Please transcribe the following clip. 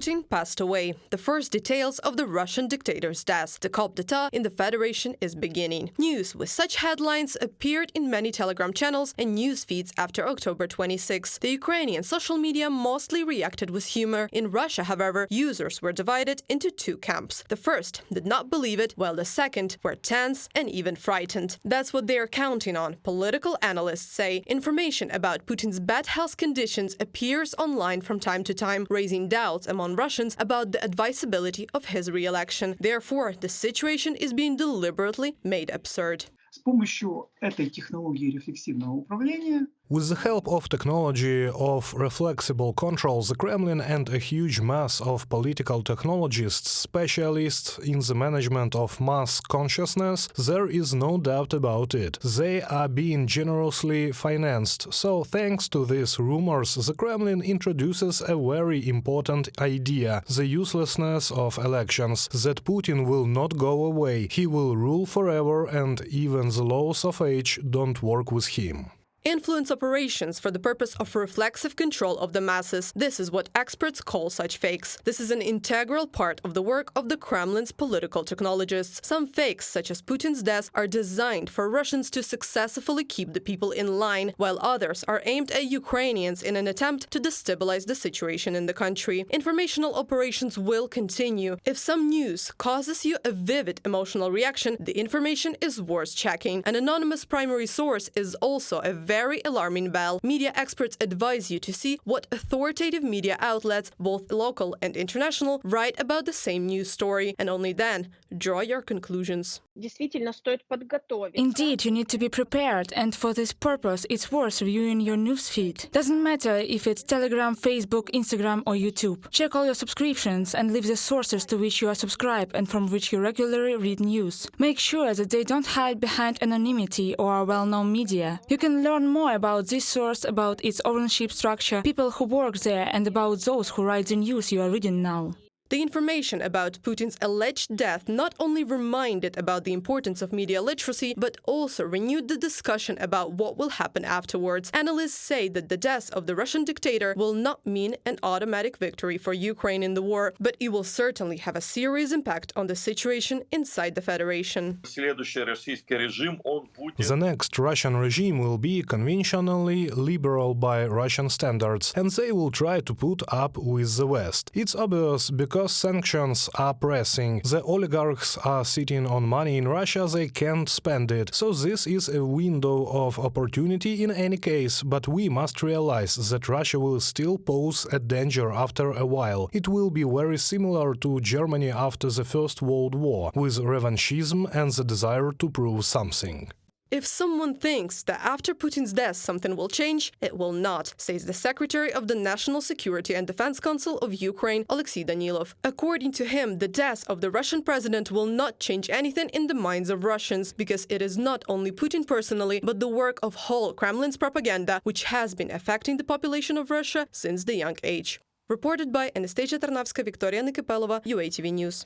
Putin passed away. The first details of the Russian dictator's death, the coup d'etat in the Federation, is beginning. News with such headlines appeared in many Telegram channels and news feeds after October 26. The Ukrainian social media mostly reacted with humor. In Russia, however, users were divided into two camps. The first did not believe it, while the second were tense and even frightened. That's what they're counting on, political analysts say. Information about Putin's bad health conditions appears online from time to time, raising doubts among Russians about the advisability of his re-election. Therefore, the situation is being deliberately made absurd. С помощью этой технологии рефлексивного управления With the help of technology of reflexible control, the Kremlin and a huge mass of political technologists, specialists in the management of mass consciousness, there is no doubt about it. They are being generously financed. So, thanks to these rumors, the Kremlin introduces a very important idea: the uselessness of elections, that Putin will not go away. He will rule forever, and even the laws of age don't work with him. Influence operations for the purpose of reflexive control of the masses. This is what experts call such fakes. This is an integral part of the work of the Kremlin's political technologists. Some fakes, such as Putin's death, are designed for Russians to successfully keep the people in line, while others are aimed at Ukrainians in an attempt to destabilize the situation in the country. Informational operations will continue. If some news causes you a vivid emotional reaction, the information is worth checking. An anonymous primary source is also a very alarming bell. Media experts advise you to see what authoritative media outlets, both local and international, write about the same news story, and only then draw your conclusions. Indeed, you need to be prepared, and for this purpose, it's worth reviewing your newsfeed. Doesn't matter if it's Telegram, Facebook, Instagram, or YouTube. Check all your subscriptions and leave the sources to which you are subscribed and from which you regularly read news. Make sure that they don't hide behind anonymity or are well-known media. You can learn more about this source, about its ownership structure, people who work there, and about those who write the news you are reading now. The information about Putin's alleged death not only reminded about the importance of media literacy, but also renewed the discussion about what will happen afterwards. Analysts say that the death of the Russian dictator will not mean an automatic victory for Ukraine in the war, but it will certainly have a serious impact on the situation inside the Federation. The next Russian regime will be conventionally liberal by Russian standards, and they will try to put up with the West. It's obvious because sanctions are pressing. The oligarchs are sitting on money in Russia, they can't spend it. So this is a window of opportunity in any case, but we must realize that Russia will still pose a danger after a while. It will be very similar to Germany after the First World War, with revanchism and the desire to prove something. If someone thinks that after Putin's death something will change, it will not, says the Secretary of the National Security and Defense Council of Ukraine, Alexei Danilov. According to him, the death of the Russian president will not change anything in the minds of Russians, because it is not only Putin personally, but the work of whole Kremlin's propaganda, which has been affecting the population of Russia since the young age. Reported by Anastasia Tarnavska, Victoria Nikipelova, UATV News.